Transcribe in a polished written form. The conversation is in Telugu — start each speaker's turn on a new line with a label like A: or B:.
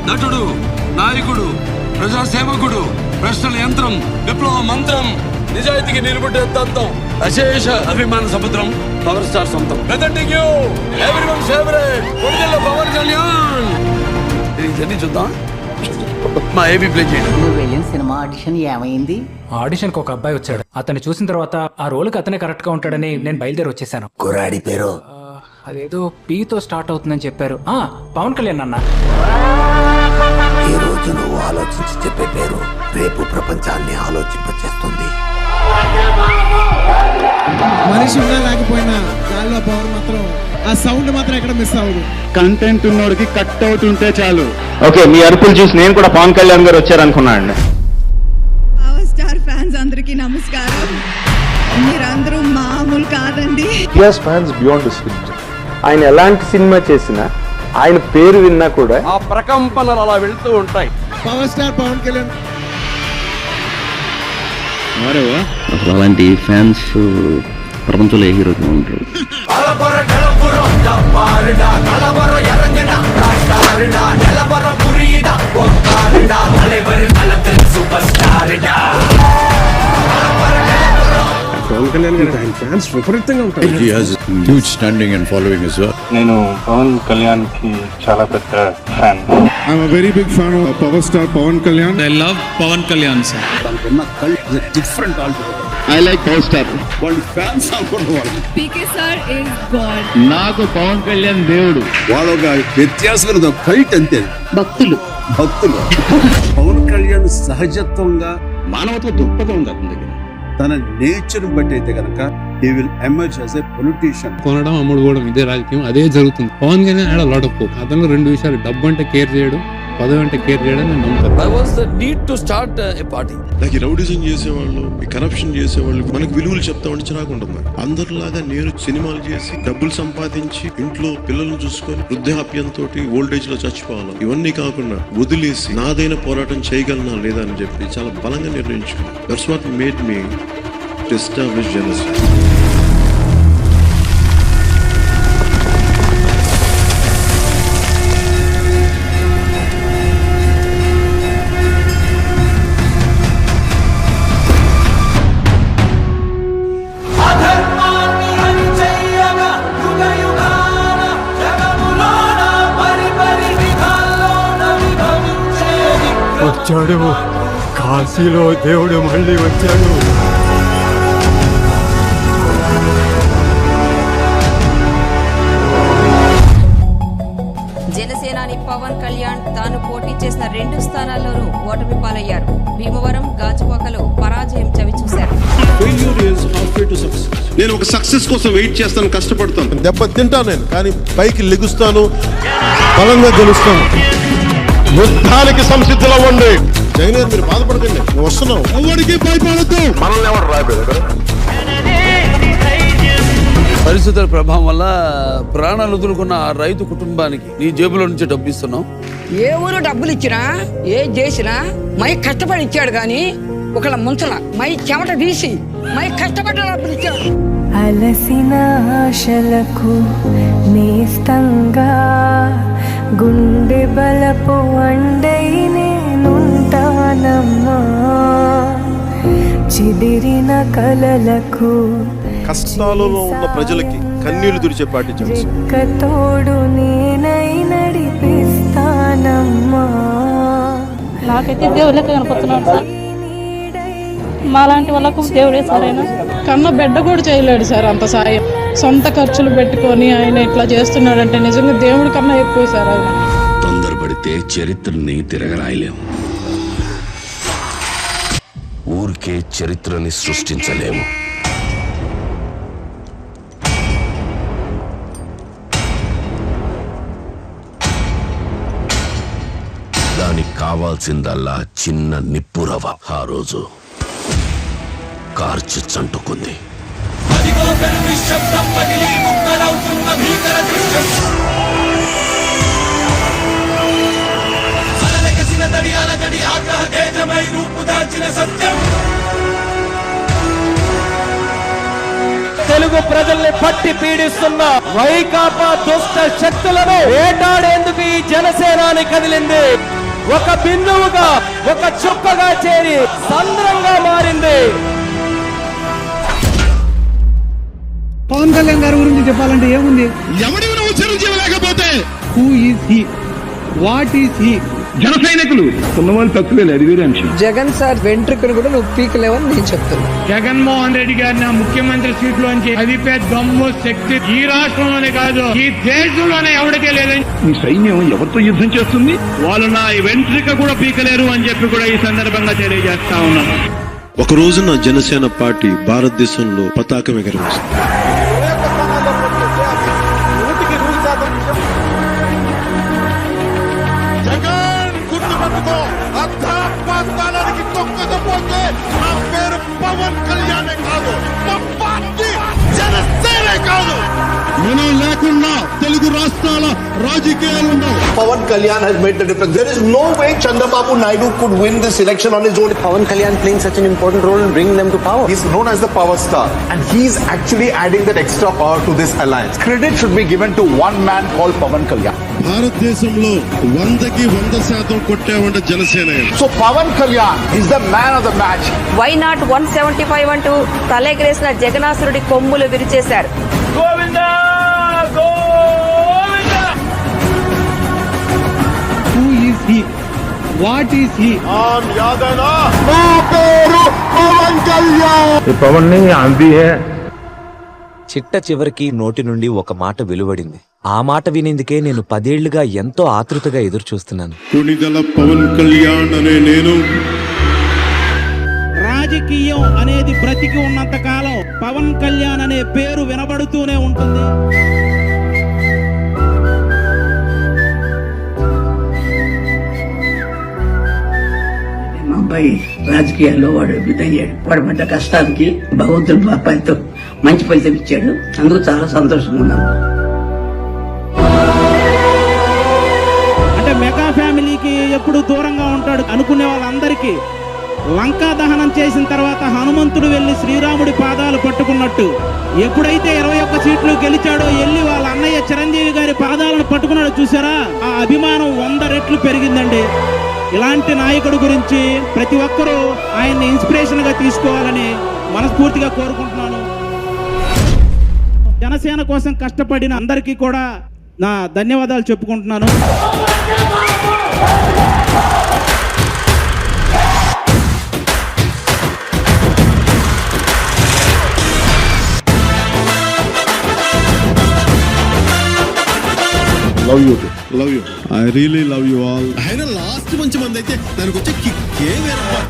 A: నటుడు, నాయకుడు, ప్రజాసేవకుడు, ప్రశ్నల యంత్రం, విప్లవ మంత్రం, నిజాయితీకి నిలబడే దంతం, అశేష అభిమాన సముద్రం, పవర్ స్టార్ సొంతం. Presenting you everyone favourite Kodidela Pawan Kalyan. ఇదన్నీ చూద్దాం. మా ఏబీ ప్లే చేయండి.
B: నువ్వు వెళ్ళిన సినిమా ఆడిషన్ ఏమైంది?
C: ఆడిషన్ కి ఒక అబ్బాయి వచ్చాడు. అతన్ని చూసిన తర్వాత ఆ రోల్ కి అతనే కరెక్ట్ గా ఉంటాడని నేను బయలుదేరి వచ్చేసాను.
B: కుర్రాడి పేరు
C: అదేదో పీతో స్టార్ట్ అవుతుందని చెప్పారు. పవన్ కళ్యాణ్ అన్న.
B: ఈ రోజు నువ్వు ఆలోచించి చెప్పే పేరు రేపు ప్రపంచాన్ని ఆలోచింపచేస్తుంది.
D: మనిషి ఉన్నా లేకపోయినా గాల్లో పవర్ మాత్రం, ఆ సౌండ్ మాత్రం ఎక్కడ మిస్ అవ్వదు.
E: కంటెంట్ ఉన్నోడికి కట్ అవుట్ ఉంటే చాలు. ఓకే, మీ అరుపులు చూసి నేను కూడా పవన్ కళ్యాణ్ గారు వచ్చారనుకున్నాను.
F: పవర్ స్టార్ ఫ్యాన్స్ అందరికీ నమస్కారం. మీరందరూ మామూలు కాదండి.
E: Fans beyond the script. ఆయన ఎలాంటి సినిమా చేసినా ఆయన పేరు విన్నా కూడా
A: ఆ ప్రకంపనలు అలా వెళ్తూ ఉంటాయి.
D: Power star Pawan Kalyan.
G: అసలు అలాంటి ఫ్యాన్స్ ప్రపంచంలో ఏ హీరోకి ఉంటారు.
D: పవన్ కళ్యాణ్ గారు ఆయన ఫ్యాన్స్ విపరీతంగా ఉంటారు.
H: He has a huge standing and following as well.
E: నేను పవన్ కళ్యాణ్ కి చాలా పెద్ద fan.
D: I'm a very big fan of power star Pawan Kalyan.
H: I love Pawan Kalyan sir.
E: I like power star. వాళ్ళ ఫ్యాన్స్ అనుకుంటున్నారు.
F: PK sir is God.
E: నాకు పవన్ కళ్యాణ్ దేవుడు.
H: వాళ్ళ ఒక వ్యత్యాసమైన ఫైట్ అంతే.
F: భక్తులు
H: పవన్ కళ్యాణ్ సహజత్వంగా
E: మానవత్వ దృక్పథం ఉంది అతని దగ్గర.
H: తన నేచర్ బట్టి అయితే కనుక he will emerge as a politician.
I: కొనడం అమ్ముడు కూడా ఇదే రాజకీయం, అదే జరుగుతుంది. పవన్ కళ్యాణ్ ఆడ లాట్ ఆఫ్ కోక్. అతను రెండు విషయాలు, డబ్బు అంటే కేర్ చేయడం, పదవి అంటే కేర్ చేయడం నేను నమ్ముతాను.
A: I was the need to start a party.
H: నాకు ఈ రౌడిజం చేసేవాళ్ళు, ఈ కరప్షన్ చేసేవాళ్ళు మనకు విలువలు చెప్తామని చిరాకు ఉంటుంది. అందరిలాగా నేను సినిమాలు చేసి డబ్బులు సంపాదించి ఇంట్లో పిల్లలను చూసుకొని వృద్ధాప్యంతో ఓల్డేజ్ లో చచ్చిపోవాలి, ఇవన్నీ కాకుండా వదిలేసి నాదైన పోరాటం చేయగలనా లేదా అని చెప్పి చాలా బలంగా నిర్ణయించుకున్నాను. That's what made me to establish Janasena.
E: వచ్చాడు కాశీలో దేవుడు, మళ్ళీ వచ్చాడు.
J: జనసేనాని పవన్ కళ్యాణ్ తాను పోటీ చేసిన 2 స్థానాల్లోనూ ఓటమి పాలయ్యారు. భీమవరం, గాజువాకలో పరాజయం చవిచూశారు.
H: నేను ఒక సక్సెస్ కోసం వెయిట్ చేస్తాను, కష్టపడతాను,
E: దెబ్బ తింటాను నేను, కానీ పైకి లెగుస్తాను, బలంగా గెలుస్తాను. యుద్ధానికి సంసిద్ధులు అవ్వండి. జగన్ గారు మీరు బాధపడకండి, మేము వస్తున్నాం. ఎవరికి భయపడద్దు. మనల్ని ఎవరు రాబోదు.
A: పరిస్థితుల ప్రభావం వల్ల ప్రాణాలు వదులుకున్న ఆ రైతు కుటుంబానికి నీ జేబులో నుంచి డబ్బు ఇస్తున్నావు.
F: ఏ ఊరు డబ్బులు ఇచ్చినా, ఏ చేసినా మై కష్టపడి ఇచ్చాడు గాని ఒకళ్ళ ముంచల మై చెమట తీసి మై కష్టపడి డబ్బులు ఇచ్చాడు.
J: అలసిన ఆశలకు నేస్తంగా గుండె బలపు అండై నేనుంటానమ్మా. చిదిరిన కలలకు
E: కష్టాలలో ఉన్న ప్రజలకి కన్నీళ్లు తుడిచే పార్టీ జనసేన.
J: తోడు నేనై నడిపిస్తానమ్మా.
F: నాకైతే దేవుళ్ళకి కనపడుతున్నాడు సార్. మాలాంటి వాళ్ళకు దేవుడే సార్. ఆయన కన్న బిడ్డ కూడా చేయలేడు సార్ అంత సాయం. సొంత ఖర్చులు పెట్టుకొని ఆయన ఇట్లా చేస్తున్నాడంటే నిజంగా దేవుడి కన్నా ఎక్కువ సార్. ఆయన
G: తొందరపడితే చరిత్రని తిరగరాయలేము. ఊరికే చరిత్రని సృష్టించలేము. దానికి కావాల్సిందల్లా చిన్న నిప్పురవ. ఆ రోజు కార్చి చంటుకుంది.
C: తెలుగు ప్రజల్ని పట్టి పీడిస్తున్న వైకాపా దుష్ట శక్తులను వేటాడేందుకు ఈ జనసేనాని
K: గాలి కదిలింది. ఒక బిందువుగా, ఒక చుక్కగా చేరి సంద్రంగా మారింది.
D: పవన్ కళ్యాణ్ గారి గురించి చెప్పాలంటే ఏముంది?
E: ఎవడివి నువ్వు చిరంజీవి లేకపోతే?
D: Who is he? What is he?
E: జన సైనికులు ఉన్నవాళ్ళు తక్కువే, అది వేరే అంశం.
F: జగన్ సార్ వెంట్రుకను కూడా నువ్వు పీకలేవని నేను చెప్తున్నా.
K: జగన్మోహన్ రెడ్డి గారిని ఆ ముఖ్యమంత్రి సీట్ లోంచి అదిపే దమ్ము శక్తి ఈ రాష్ట్రంలోనే కాదు, ఈ దేశంలోనే ఎవరికే లేదని.
E: ఈ సైన్యం ఎవరితో యుద్ధం చేస్తుంది?
K: వాళ్ళు నా వెంట్రిక కూడా పీకలేరు అని చెప్పి కూడా ఈ సందర్భంగా తెలియజేస్తా ఉన్నాను.
H: ఒక రోజున జనసేన పార్టీ భారతదేశంలో పతాకం ఎగరవేస్తుంది.
E: జగన్ గుర్తుపెట్టుకో, అర్థాత్మానికి తొక్కకపోతే నా పేరు పవన్ కళ్యాణే కాదు, మా పార్టీ జనసేనే కాదు. మనం లేకుండా తెలుగు రాష్ట్రాల రాజకీయాలు ఉండవు.
B: Pawan Kalyan has made the difference. There is no way Chandrababu Naidu could win this election on his own. Pawan Kalyan playing such an important role in bringing them to power. He's known as the power star, and he's actually adding that extra power to this alliance. Credit should be given to one man called Pawan Kalyan.
H: భారతదేశంలో 100కి 100% కొట్టామంటే Janasena.
B: So Pawan Kalyan is the man of the match.
J: Why not 175 అంటూ తలెగరేసిన జగనాసురుడి కొమ్ములు విరిచేశారు.
D: Who is he? What is he?
E: నా పేరు పవన్ కళ్యాణ్.
K: చిట్ట చివరికి నోటి నుండి ఒక మాట వెలువడింది. ఆ మాట వినేందుకే నేను 10 ఏళ్లుగా ఎంతో ఆతృతగా ఎదురు చూస్తున్నాను.
H: కొణిదెల పవన్ కళ్యాణ్ అనే నేను
D: రాజకీయం అనేది బ్రతికి ఉన్నంత కాలం పవన్ కళ్యాణ్ అనే పేరు వినబడుతూనే ఉంటుంది.
F: మా అబ్బాయి రాజకీయాల్లో వాడు అయ్యాడు. వాడు పడ్డ కష్టానికి భగవంతుడు మా అబ్బాయితో మంచి ఫలితం ఇచ్చాడు. అందుకు చాలా సంతోషంగా ఉన్నాను.
D: అంటే మెగా ఫ్యామిలీకి ఎప్పుడు దూరంగా ఉంటాడు అనుకునే వాళ్ళందరికీ లంకా దహనం చేసిన తర్వాత హనుమంతుడు వెళ్లి శ్రీరాముడి పాదాలు పట్టుకున్నట్టు ఎప్పుడైతే 21 సీట్లు గెలిచాడో వెళ్ళి వాళ్ళ అన్నయ్య చిరంజీవి గారి పాదాలను పట్టుకున్నాడు. చూసారా, ఆ అభిమానం 100 రెట్లు పెరిగిందండి. ఇలాంటి నాయకుడి గురించి ప్రతి ఒక్కరూ ఆయన్ని ఇన్స్పిరేషన్ గా తీసుకోవాలని మనస్ఫూర్తిగా కోరుకుంటున్నాను. జనసేన కోసం కష్టపడిన అందరికీ కూడా నా ధన్యవాదాలు చెప్పుకుంటున్నాను.
H: Love you. I really love you all. ఆయన లాస్ట్ మంచి మంది అయితే దానికి వచ్చే కిక్కే వేరబ్బా.